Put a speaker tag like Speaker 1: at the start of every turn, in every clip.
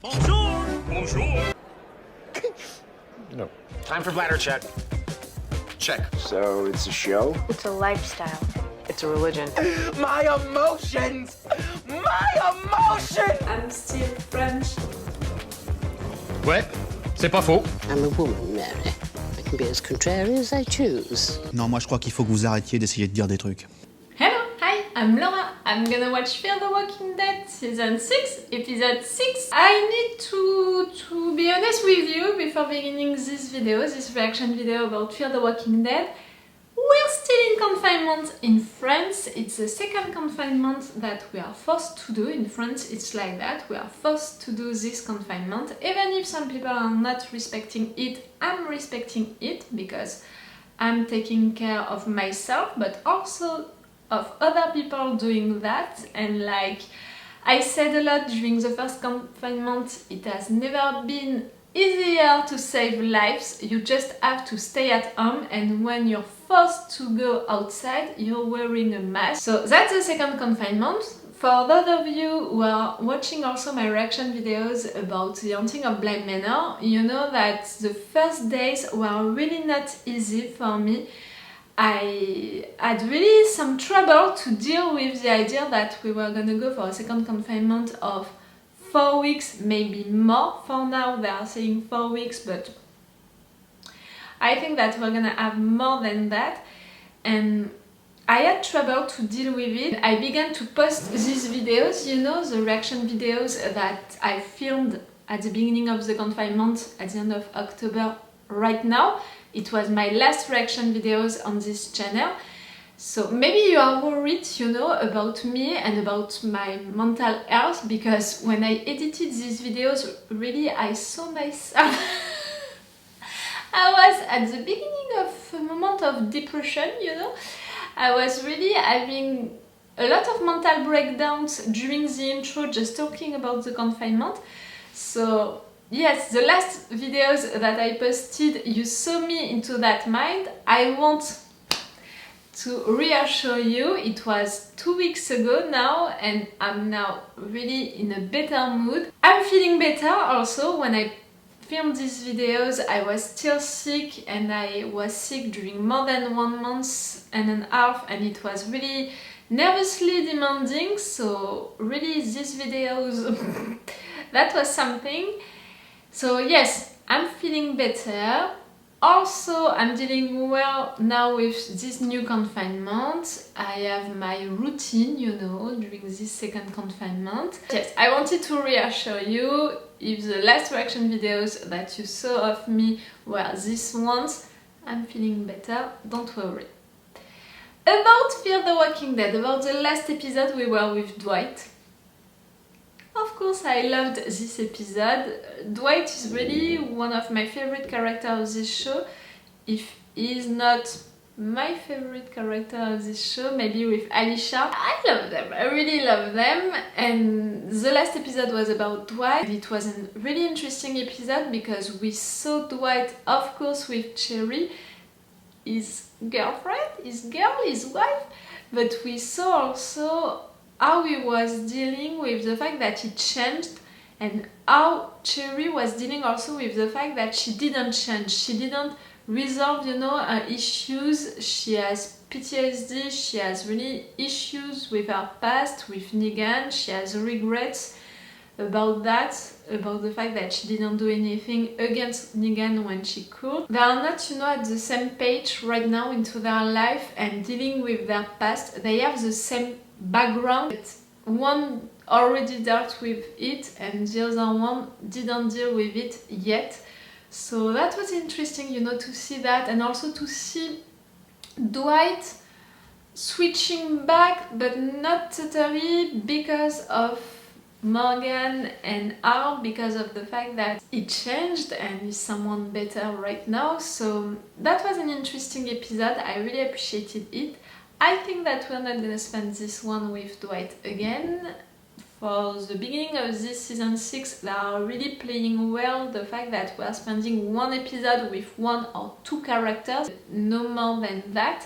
Speaker 1: Bonjour! Bonjour!
Speaker 2: No.
Speaker 3: Time for bladder check. Check.
Speaker 2: So it's a show?
Speaker 4: It's a lifestyle.
Speaker 5: It's a religion.
Speaker 6: My emotions! My emotions!
Speaker 7: I'm still French.
Speaker 1: Ouais, c'est pas faux.
Speaker 8: I'm a woman, Mary. I can be as contrary as I choose.
Speaker 9: Non, moi je crois qu'il faut que vous arrêtiez d'essayer de dire des trucs.
Speaker 7: Hello, hi, I'm Laura. I'm gonna watch Fear the Walking Dead Season 6, Episode 6. I need to be honest with you before beginning this video, this reaction video about Fear the Walking Dead. We're still in confinement in France. It's the second confinement that we are forced to do. In France, it's like that. We are forced to do this confinement. Even if some people are not respecting it, I'm respecting it because I'm taking care of myself, but also of other people doing that. And like I said a lot during the first confinement, it has never been easier to save lives. You just have to stay at home, and when you're forced to go outside, you're wearing a mask. So that's the second confinement. For those of you who are watching also my reaction videos about The Haunting of Bly Manor, you know that the first days were really not easy for me. I had really some trouble to deal with the idea that we were gonna go for a second confinement of 4 weeks, maybe more. For now they are saying 4 weeks, but I think that we're gonna have more than that, and I had trouble to deal with it. I began to post these videos, you know, the reaction videos that I filmed at the beginning of the confinement at the end of October right now. It was my last reaction videos on this channel. So maybe you are worried, you know, about me and about my mental health, because when I edited these videos, really I saw myself. I was at the beginning of a moment of depression, you know. I was really having a lot of mental breakdowns during the intro, just talking about the confinement. So yes, the last videos that I posted, you saw me into that mind. I want to reassure you, it was 2 weeks ago now, and I'm now really in a better mood. I'm feeling better also. When I filmed these videos, I was still sick, and I was sick during more than 1 month and a half, and it was really nervously demanding. So really these videos, that was something. So yes, I'm feeling better. Also, I'm dealing well now with this new confinement. I have my routine, you know, during this second confinement. Yes, I wanted to reassure you. If the last reaction videos that you saw of me were these ones, I'm feeling better, don't worry. About Fear the Walking Dead, about the last episode we were with Dwight. Of course, I loved this episode. Dwight is really one of my favorite characters of this show. If he's not my favorite character of this show, maybe with Alicia. I love them, I really love them. And the last episode was about Dwight. It was a really interesting episode because we saw Dwight, of course, with Cherry, his girlfriend, his girl, his wife, but we saw also how he was dealing with the fact that he changed, and how Cherry was dealing also with the fact that she didn't change. She didn't resolve, you know, her issues. She has PTSD, she has really issues with her past, with Negan. She has regrets about that, about the fact that she didn't do anything against Negan when she could. They are not, you know, at the same page right now into their life and dealing with their past. They have the same background, but one already dealt with it and the other one didn't deal with it yet. So that was interesting, you know, to see that, and also to see Dwight switching back, but not totally, because of Morgan and Al, because of the fact that he changed and is someone better right now. So that was an interesting episode. I really appreciated it. I think that we're not gonna spend this one with Dwight again. For the beginning of this season 6, they are really playing well the fact that we're spending one episode with 1 or 2 characters, no more than that.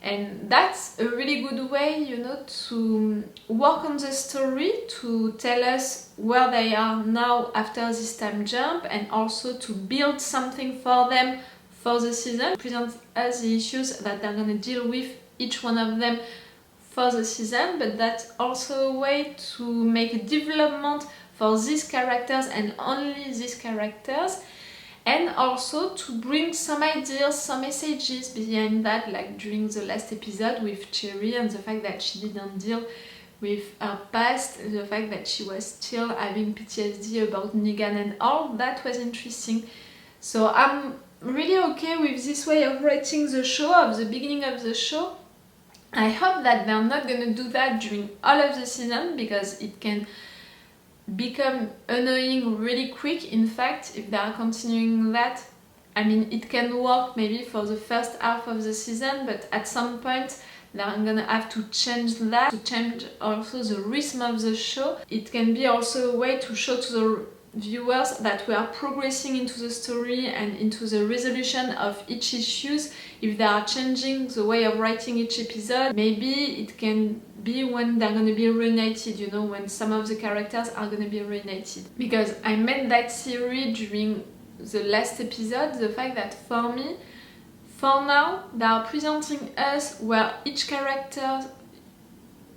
Speaker 7: And that's a really good way, you know, to work on the story, to tell us where they are now after this time jump, and also to build something for them for the season, present us the issues that they're gonna deal with, each one of them, for the season. But that's also a way to make a development for these characters and only these characters, and also to bring some ideas, some messages behind that, like during the last episode with Cherry and the fact that she didn't deal with her past, the fact that she was still having PTSD about Negan and all. That was interesting. So I'm really okay with this way of writing the show, of the beginning of the show. I hope that they're not gonna do that during all of the season, because it can become annoying really quick. In fact, if they are continuing that, I mean, it can work maybe for the first half of the season, but at some point they're gonna have to change that, to change also the rhythm of the show. It can be also a way to show to the viewers that we are progressing into the story and into the resolution of each issues. If they are changing the way of writing each episode, maybe it can be when they're gonna be reunited, you know, when some of the characters are gonna be reunited. Because I made that theory during the last episode, the fact that for me, for now, they are presenting us where each character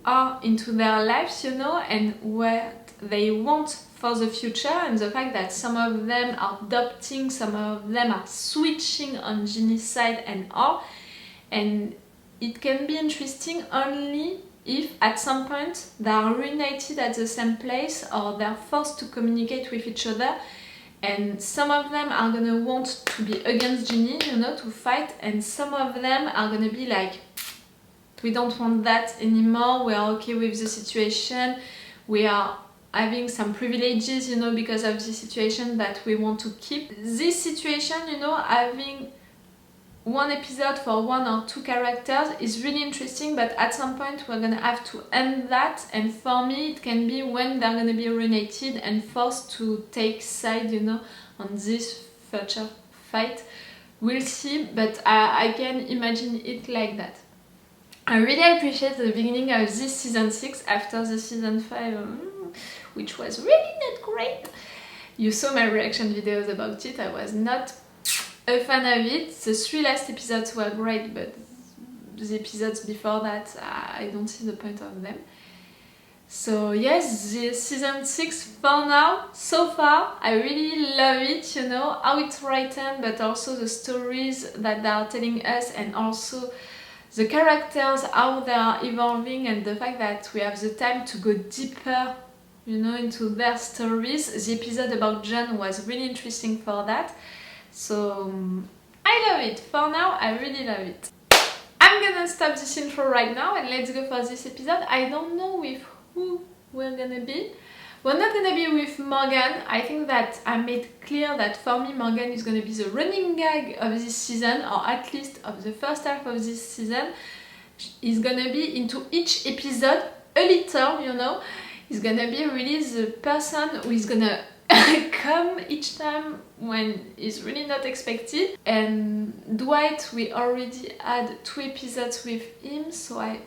Speaker 7: are into their lives, you know, and what they want for the future, and the fact that some of them are adopting, some of them are switching on Ginny's side and all. And it can be interesting only if at some point they are reunited at the same place, or they're forced to communicate with each other, and some of them are gonna want to be against Ginny, you know, to fight, and some of them are gonna be like, we don't want that anymore, we are okay with the situation, we are having some privileges, you know, because of the situation that we want to keep. This situation, you know, having one episode for one or two characters is really interesting, but at some point we're gonna have to end that, and for me it can be when they're gonna be reunited and forced to take side, you know, on this future fight. We'll see, but I can imagine it like that. I really appreciate the beginning of this season 6 after the season 5, which was really not great. You saw my reaction videos about it, I was not a fan of it. The 3 last episodes were great, but the episodes before that, I don't see the point of them. So yes, the season 6 for now, so far, I really love it, you know, how it's written, but also the stories that they are telling us, and also the characters, how they are evolving, and the fact that we have the time to go deeper, you know, into their stories. The episode about John was really interesting for that. So I love it. For now, I really love it. I'm gonna stop this intro right now and let's go for this episode. I don't know with who we're gonna be. We're not gonna be with Morgan. I think that I made clear that for me Morgan is gonna be the running gag of this season, or at least of the first half of this season. He's gonna be into each episode a little, you know. He's gonna be really the person who is gonna come each time when it's really not expected. And Dwight, we already had 2 episodes with him, so I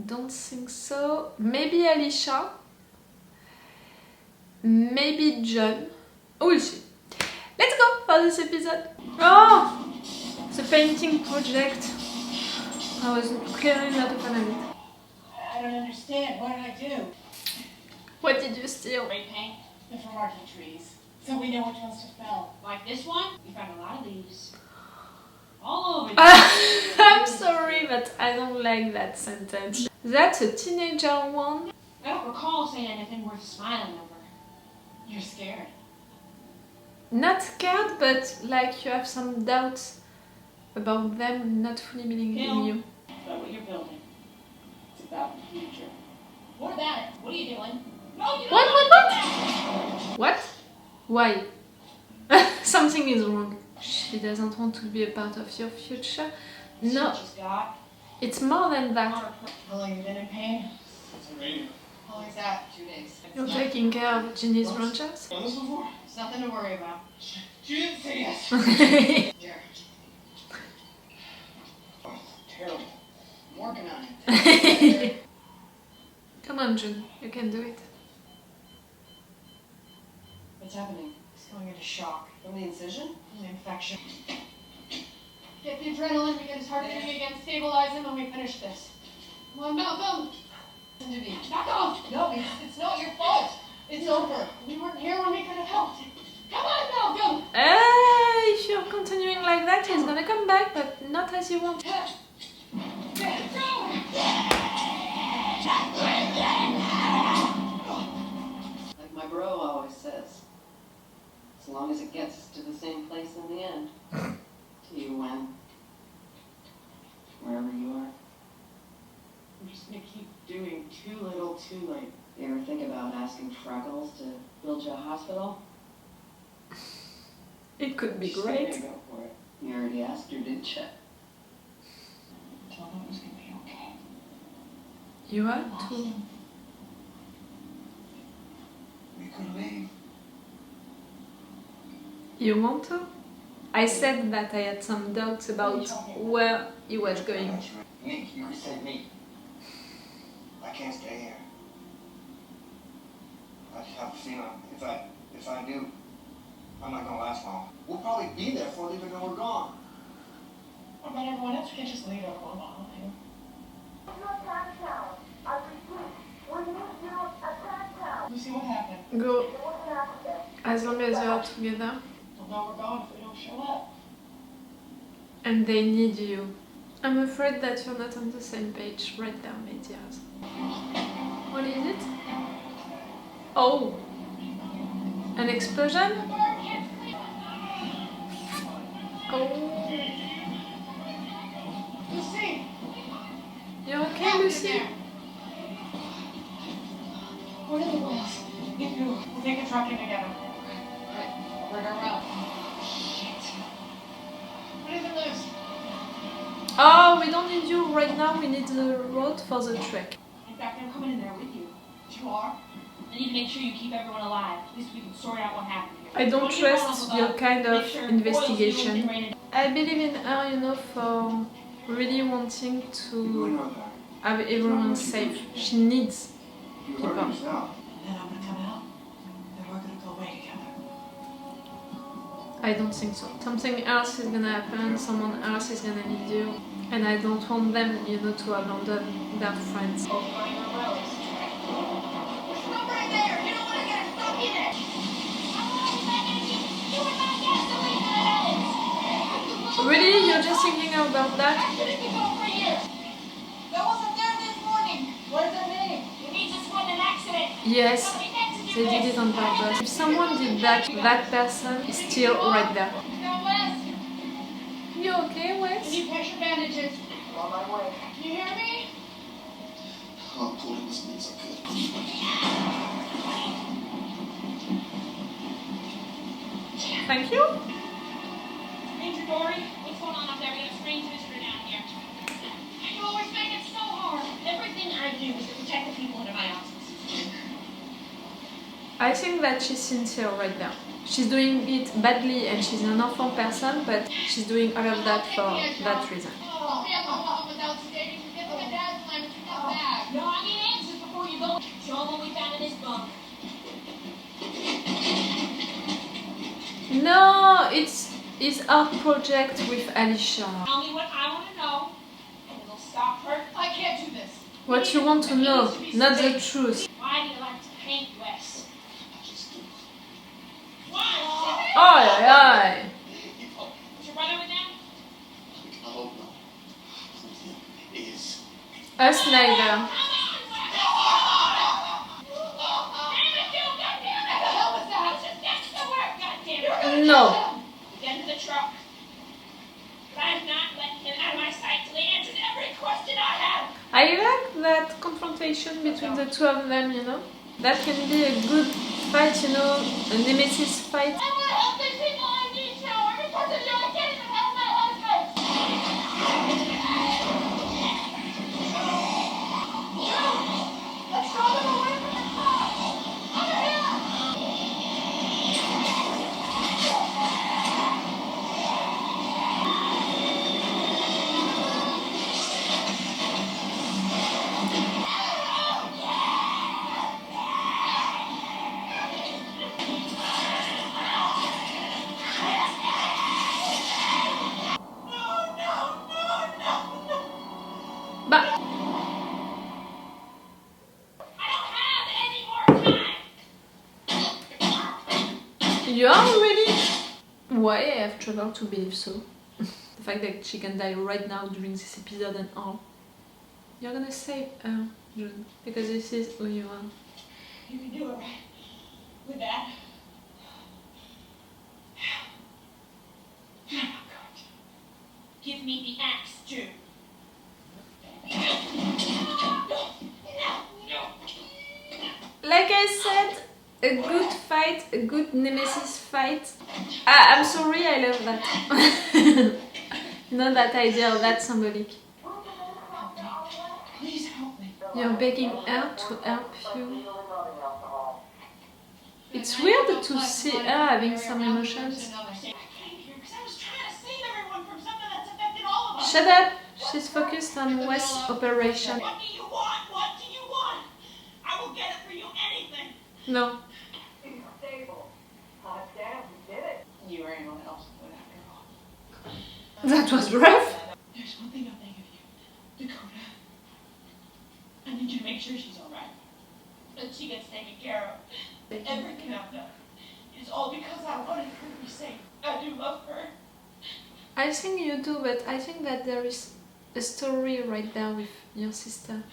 Speaker 7: don't think so. Maybe Alicia, maybe John. We'll see. Let's go for this episode. Oh, the painting project. I was clearly not a fan of it.
Speaker 4: I don't understand. What did I do?
Speaker 7: What did you steal?
Speaker 4: Spray paint. They're from marking trees. So we know which ones to fell.
Speaker 5: Like this one, we found a lot of these. All over.
Speaker 7: I'm sorry, but I don't like that sentence. That's a teenager one.
Speaker 5: I don't recall saying anything worth smiling over.
Speaker 4: You're scared.
Speaker 7: Not scared, but like you have some doubts about them not fully believing in you.
Speaker 4: About what you're building. It's about the future.
Speaker 5: What about it? What are you doing? No, you don't.
Speaker 7: What? Why? Something is wrong. She doesn't want to be a part of your future. No,
Speaker 5: She's got.
Speaker 7: it's more than that.
Speaker 4: How long have you been in pain? How long is that?
Speaker 5: 2 days.
Speaker 7: You're taking care of Ginny's branches?
Speaker 4: Done this before?
Speaker 5: It's nothing to worry about.
Speaker 4: She didn't say yes.
Speaker 5: Here.
Speaker 4: Oh, terrible. working on it.
Speaker 7: Come on, June, you can do it.
Speaker 4: What's happening? He's going into shock. From the incision? From the infection. Get the adrenaline, we get his heart beating again, stabilize him, and we finish this. Come on, Malcolm! Listen to me. Malcolm! No, it's not your fault. It's over. We weren't here when we could have helped. Come on, Malcolm!
Speaker 7: If you're continuing like that, he's gonna come back, but not as you want.
Speaker 4: Like my bro always says, as long as it gets us to the same place in the end. Till you win. Wherever you are. I'm just gonna keep doing too little, too late. You ever think about asking Freckles to build you a hospital?
Speaker 7: It could be
Speaker 4: She's
Speaker 7: great.
Speaker 4: gonna go for it. You already asked her, didn't you? I told her it was gonna be okay.
Speaker 7: You are too.
Speaker 2: We could leave.
Speaker 7: You want to? I said that I had some doubts about where he was going.
Speaker 2: Nick, you said me. I can't stay here. I just have a feeling if I do, I'm not gonna last long. We'll probably be there before they even know we're gone.
Speaker 4: What about everyone else? We can't just leave everyone behind. Lucy, what happened?
Speaker 7: Go. As long as you are together.
Speaker 4: We'll know we're gone if we don't show up.
Speaker 7: And they need you. I'm afraid that you're not on the same page. Right there, my dears. What is it? Oh! An explosion? Oh!
Speaker 4: Lucy!
Speaker 7: You're okay, Lucy?
Speaker 4: What are the wheels? Get through. We'll take a trucking together. Right. Bring her around. Shit. What is it, Liz?
Speaker 7: Oh, we don't need you right now. We need the road for the trek.
Speaker 5: In fact, I'm coming in there with you.
Speaker 4: You are?
Speaker 5: I need to make sure you keep everyone alive. At least we can sort out what happened here.
Speaker 7: I don't
Speaker 5: get
Speaker 7: trust
Speaker 5: vulnerable,
Speaker 7: your kind of
Speaker 5: make sure
Speaker 7: investigation.
Speaker 5: oil's ready to-
Speaker 7: I believe in her, you know, for really wanting
Speaker 2: You
Speaker 7: to
Speaker 2: know that.
Speaker 7: have everyone safe. She needs
Speaker 2: You
Speaker 7: people.
Speaker 2: heard yourself.
Speaker 4: Then I'm gonna come out. Then we're gonna go away together.
Speaker 7: I don't think so. Something else is gonna happen, someone else is gonna need you. And I don't want them, you know, to abandon their friends.
Speaker 4: Both find our roads.
Speaker 5: Stop right there! You don't want to get stuck in it!
Speaker 7: Really? You're just thinking about that?
Speaker 5: No wasn't there this morning.
Speaker 4: What does that mean?
Speaker 5: It means it's been an accident.
Speaker 7: Yes,
Speaker 5: Somebody next to
Speaker 7: they
Speaker 5: you.
Speaker 7: did it on purpose. If someone did that, that person is still right there.
Speaker 5: Now, Wes,
Speaker 7: You okay,
Speaker 5: I
Speaker 7: Wes?
Speaker 5: need pressure bandages.
Speaker 4: On my way.
Speaker 5: You hear me?
Speaker 2: I'll pull in as many as I could.
Speaker 7: Thank you.
Speaker 5: Ranger Dory, what's going on up there? We got a strange visitor down here. You always make it so hard. Everything I do is to protect the people under my auspices.
Speaker 7: I think that she's sincere right now. She's doing it badly and she's an awful person, but she's doing all of that for that reason.
Speaker 5: Oh, we have to walk without stating. Get the dad's plan, but you come back. No, I need answers before you go. Show them what we found in this bunk.
Speaker 7: No, it's our project with Alicia.
Speaker 5: Tell me what I want to know, and it'll stop her.
Speaker 4: I can't do this.
Speaker 7: What you want to know, not the truth.
Speaker 5: Why do you like to paint, Wes? Why?
Speaker 7: Aye, aye.
Speaker 5: Is your brother with them?
Speaker 2: I hope not. Is.
Speaker 7: Us neither.
Speaker 5: Damn it, dude! God damn it! The hell was that? Just get to work, God damn it!
Speaker 7: No.
Speaker 5: Get into the truck. But I'm not letting him out of my sight till he answers every question I have.
Speaker 7: I like that confrontation between the two of them, you know. That can be a good fight, you know, a nemesis fight.
Speaker 5: I want to help these people I need to. Or because of you, I can't even help my husband.
Speaker 4: Let's throw them away from the car. Over here.
Speaker 7: You are really... Why I have trouble to believe so? The fact that she can die right now during this episode and all. You're gonna save her, June, because this is who you are.
Speaker 5: You can do it, right? With that. I'm not going to. Give me the axe, June.
Speaker 7: Like I said, a good fight, a good nemesis fight. I'm sorry, I love that. You know that idea of that symbolic.
Speaker 5: Please help me.
Speaker 7: You're begging her to help you. It's weird to see her having some emotions. Shut up! She's focused on West's operation.
Speaker 5: What do you want? What do you want? I will get it for you, anything.
Speaker 7: No.
Speaker 5: You or anyone else would after all.
Speaker 7: That was rough.
Speaker 5: There's one thing I'm thinking of you, Dakota. I need you to make sure she's alright. That she gets taken care of. Everything I've done is all because I wanted her to be safe. I do love her.
Speaker 7: I think you do, but I think that there is a story right there with your sister.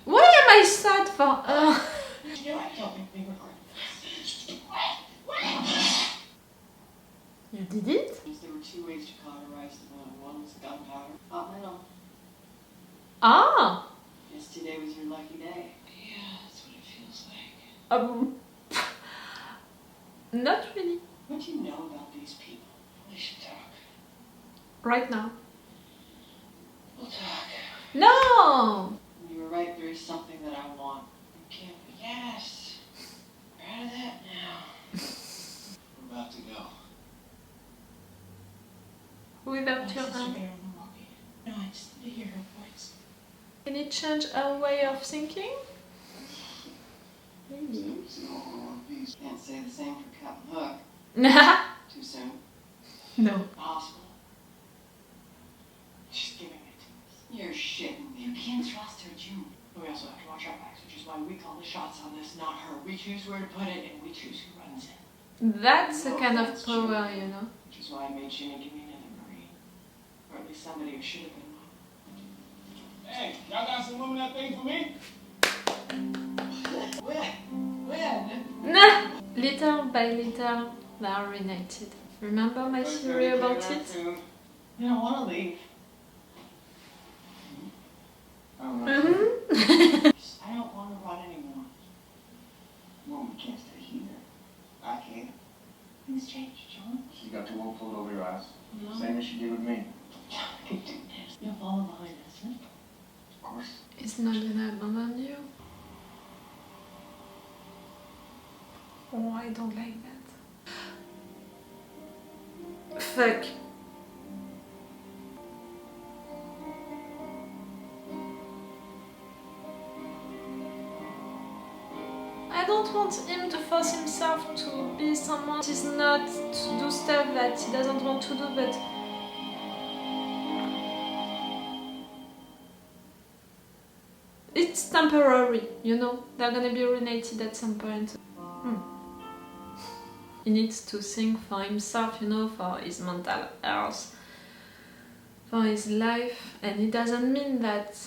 Speaker 7: Why am I sad for her?
Speaker 5: You know, I don't make me regret this.
Speaker 7: You did it?
Speaker 5: There were two ways to cauterize the bone. One was gunpowder. Hot metal.
Speaker 7: Ah!
Speaker 5: Yesterday was your lucky day. Yeah, that's what it feels like.
Speaker 7: Not really.
Speaker 5: What do you know about these people? We should talk.
Speaker 7: Right now.
Speaker 5: We'll talk.
Speaker 7: No!
Speaker 5: You were right, there is something that I want. You can't be. Yes. We're out of that now.
Speaker 2: We're about to go.
Speaker 7: Without your
Speaker 5: Sister
Speaker 7: hand.
Speaker 5: Bear in Milwaukee. No, I just need to hear her voice.
Speaker 7: Can it change our way of thinking? Maybe.
Speaker 5: Can't say the same for Captain Hook. Too soon.
Speaker 7: No.
Speaker 5: Possible. She's giving it to us. You're shitting me. You can't trust her, June. We also have to watch our backs, which is why we call the shots on this, not her. We choose where to put it, and we choose who runs it.
Speaker 7: That's a kind of power, you know.
Speaker 5: Which is why I made Jimmy give me another Marine. Or at least somebody who should have been one.
Speaker 2: Hey, y'all got some room in that thing for me?
Speaker 5: When?
Speaker 7: Nah! Little by little, they are reunited. Remember my theory about it?
Speaker 5: I don't want to leave.
Speaker 2: I don't know.
Speaker 5: I don't want to run anymore.
Speaker 2: Well, we can't stay here. I can.
Speaker 5: Things change, John.
Speaker 2: She got the wool pulled over your eyes.
Speaker 5: No.
Speaker 2: Same as she did with me.
Speaker 5: You'll follow behind us, huh?
Speaker 2: Of course.
Speaker 7: It's not gonna abandon you. Oh, I don't like that. Fuck. I don't want him to force himself to be someone he's not, to do stuff that he doesn't want to do, but it's temporary, you know? They're gonna be reunited at some point. He needs to think for himself, you know, for his mental health, for his life, and it doesn't mean that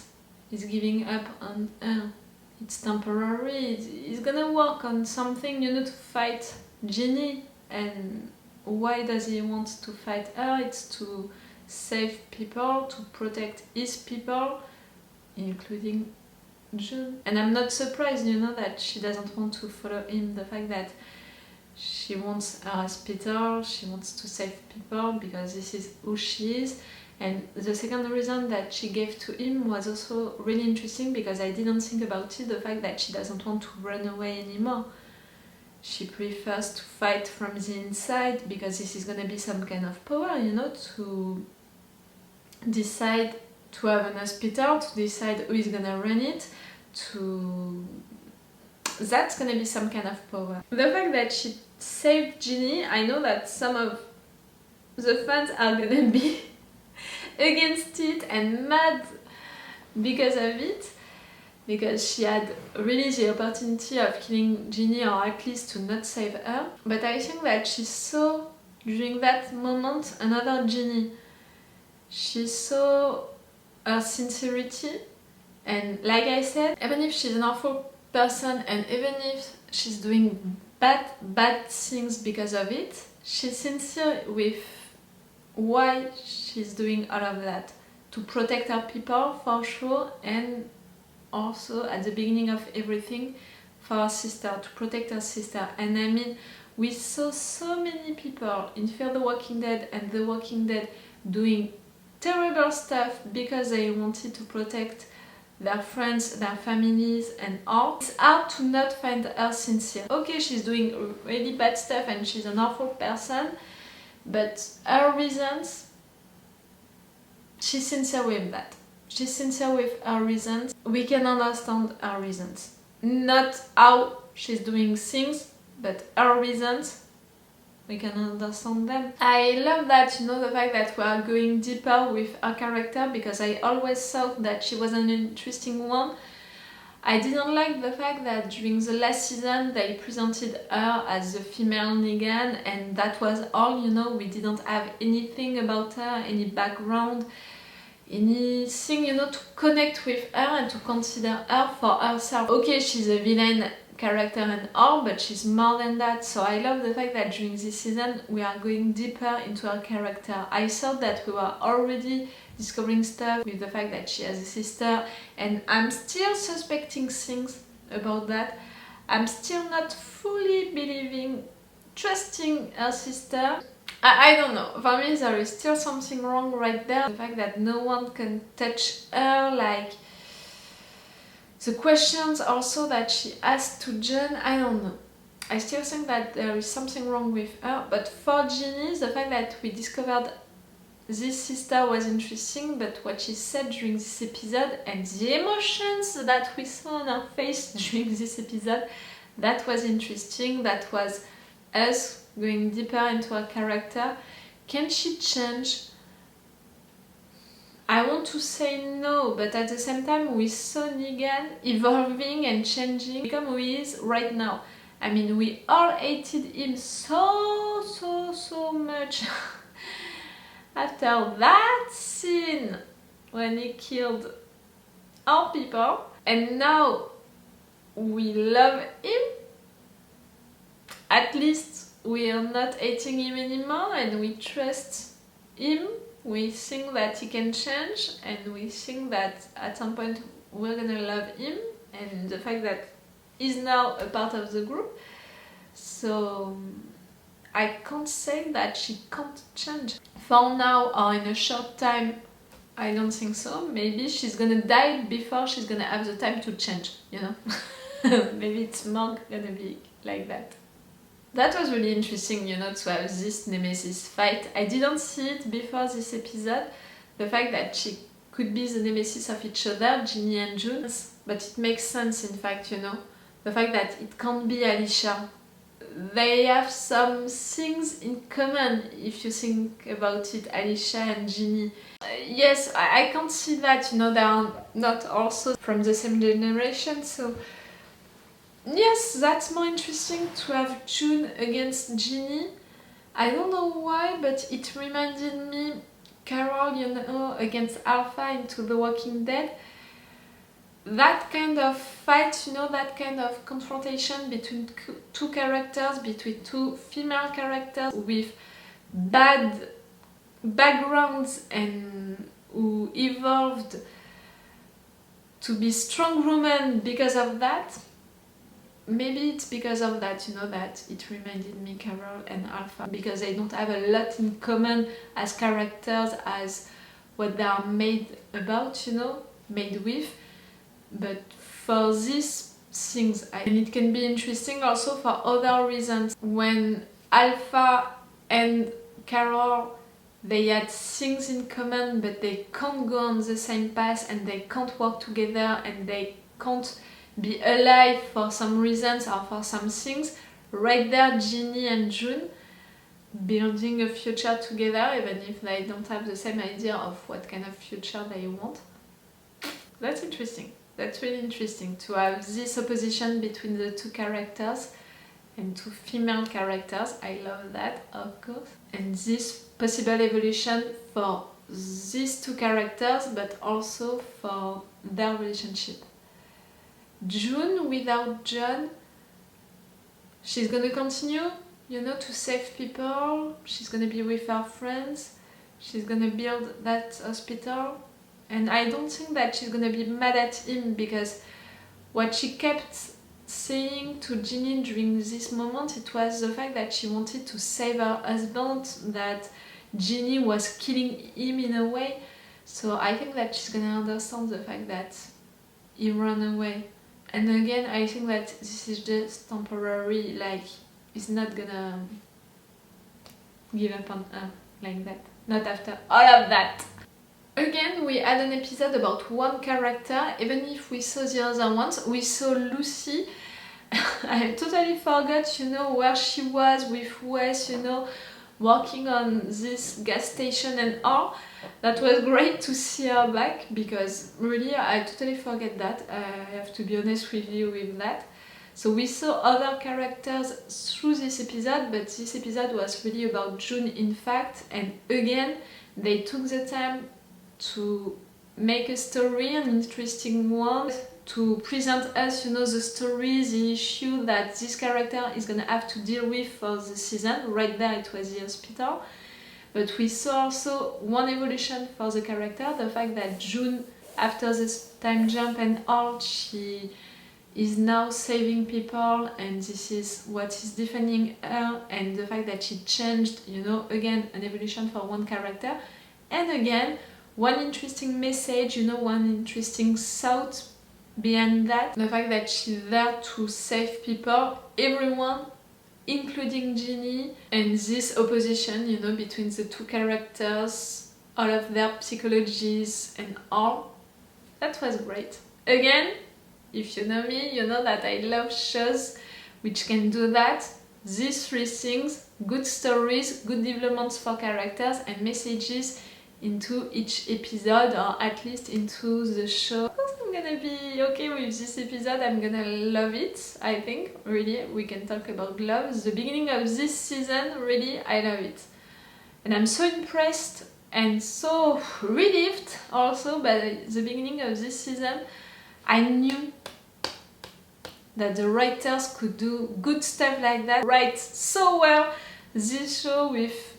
Speaker 7: he's giving up on her. It's temporary. He's gonna work on something, you know, to fight Ginny. And why does he want to fight her? It's to save people, to protect his people, including June. And I'm not surprised, you know, that she doesn't want to follow him. The fact that she wants a hospital, she wants to save people because this is who she is. And the second reason that she gave to him was also really interesting because I didn't think about it, the fact that she doesn't want to run away anymore. She prefers to fight from the inside because this is gonna be some kind of power, you know, to decide to have an hospital, to decide who is gonna run it, that's gonna be some kind of power. The fact that she saved Ginny, I know that some of the fans are gonna be against it and mad because of it, because she had really the opportunity of killing Ginny, or at least to not save her. But I think that she saw during that moment another Ginny. She saw her sincerity, and like I said, even if she's an awful person and even if she's doing bad things because of it, she's sincere with why she's doing all of that. To protect her people, for sure, and also at the beginning of everything for her sister, to protect her sister. And I mean, we saw so many people in Fear the Walking Dead and The Walking Dead doing terrible stuff because they wanted to protect their friends, their families, and all. It's hard to not find her sincere. Okay, she's doing really bad stuff and she's an awful person, but her reasons, she's sincere with that. She's sincere with her reasons. We can understand her reasons. Not how she's doing things, but her reasons, we can understand them. I love that, you know, the fact that we are going deeper with her character, because I always thought that she was an interesting one. I didn't like the fact that during the last season they presented her as the female Negan, and that was all, you know. We didn't have anything about her, any background, anything, you know, to connect with her and to consider her for herself. Okay, she's a villain character and all, but she's more than that. So I love the fact that during this season we are going deeper into her character. I thought that we were already discovering stuff with the fact that she has a sister, and I'm still suspecting things about that. I'm still not fully trusting her sister. I don't know, for me there is still something wrong right there. The fact that no one can touch her, like the questions also that she asked to John, I don't know. I still think that there is something wrong with her. But for Ginny, the fact that we discovered this sister was interesting, but what she said during this episode and the emotions that we saw on her face during this episode, that was interesting. That was us going deeper into her character. Can she change? I want to say no, but at the same time we saw Negan evolving and changing, become who he is right now. I mean, we all hated him so much after that scene when he killed our people, and now we love him. At least we are not hating him anymore and we trust him. We think that he can change, and we think that at some point we're gonna love him, and the fact that he's now a part of the group. So I can't say that she can't change. For now, or in a short time, I don't think so. Maybe she's gonna die before she's gonna have the time to change, you know? Maybe it's more gonna be like that. That was really interesting, you know, to have this Nemesis fight. I didn't see it before this episode, the fact that she could be the nemesis of each other, Ginny and June, but it makes sense, in fact, you know, the fact that it can't be Alicia. They have some things in common, if you think about it, Alicia and Ginny. Yes, I can't see that, you know, they are not also from the same generation, so yes, that's more interesting to have June against Ginny. I don't know why, but it reminded me Carol, you know, against Alpha into The Walking Dead. That kind of fight, you know, that kind of confrontation between two characters, between two female characters with bad backgrounds and who evolved to be strong women because of that. Maybe it's because of that, you know, that it reminded me Carol and Alpha, because they don't have a lot in common as characters, as what they are made about, you know, made with. But for these things, and it can be interesting also for other reasons. When Alpha and Carol, they had things in common, but they can't go on the same path, and they can't work together, and they can't be alive for some reasons or for some things. Right there, Ginny and June building a future together, even if they don't have the same idea of what kind of future they want. That's interesting. That's really interesting to have this opposition between the two characters and two female characters. I love that, of course. And this possible evolution for these two characters, but also for their relationship. June without John, she's gonna continue, you know, to save people. She's gonna be with her friends. She's gonna build that hospital. And I don't think that she's gonna be mad at him, because what she kept saying to Ginny during this moment, it was the fact that she wanted to save her husband, that Ginny was killing him in a way. So I think that she's gonna understand the fact that he ran away. And again, I think that this is just temporary, like he's not gonna give up on her like that. Not after all of that. Again, we had an episode about one character, even if we saw the other ones. We saw Lucy. I totally forgot, you know, where she was with Wes, you know, working on this gas station and all. That was great to see her back, because really I totally forget that. I have to be honest with you with that. So we saw other characters through this episode, but this episode was really about June in fact, and again they took the time to make a story, an interesting one, to present us, you know, the story, the issue that this character is gonna have to deal with for the season. Right there it was the hospital. But we saw also one evolution for the character, the fact that June, after this time jump and all, she is now saving people, and this is what is defining her, and the fact that she changed, you know, again, an evolution for one character. And again, one interesting message, you know, one interesting thought behind that. The fact that she's there to save people, everyone, including Ginny, and this opposition, you know, between the two characters, all of their psychologies and all. That was great. Again, if you know me, you know that I love shows which can do that. These three things: good stories, good developments for characters, and messages into each episode, or at least into the show. I'm gonna be okay with this episode. I'm gonna love it, I think. Really, we can talk about love. The beginning of this season, really, I love it. And I'm so impressed and so relieved also by the beginning of this season. I knew that the writers could do good stuff like that, write so well this show with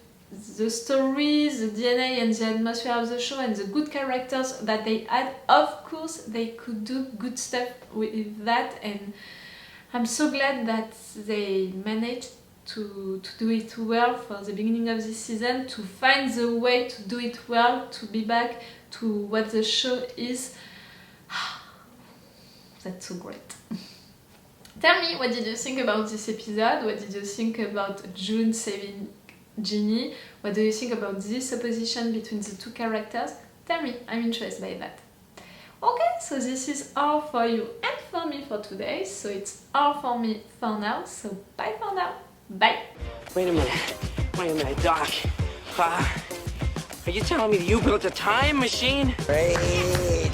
Speaker 7: the stories, the DNA and the atmosphere of the show, and the good characters that they had. Of course, they could do good stuff with that, and I'm so glad that they managed to do it well for the beginning of this season, to find the way to do it well, to be back to what the show is. That's so great. Tell me, what did you think about this episode? What did you think about June saving Ginny? What do you think about this opposition between the two characters? Tell me, I'm interested by that. Okay, so this is all for you and for me for today. So it's all for me for now. So bye for now. Bye.
Speaker 6: Wait a minute, Doc. Are you telling me that you built a time machine? Hey.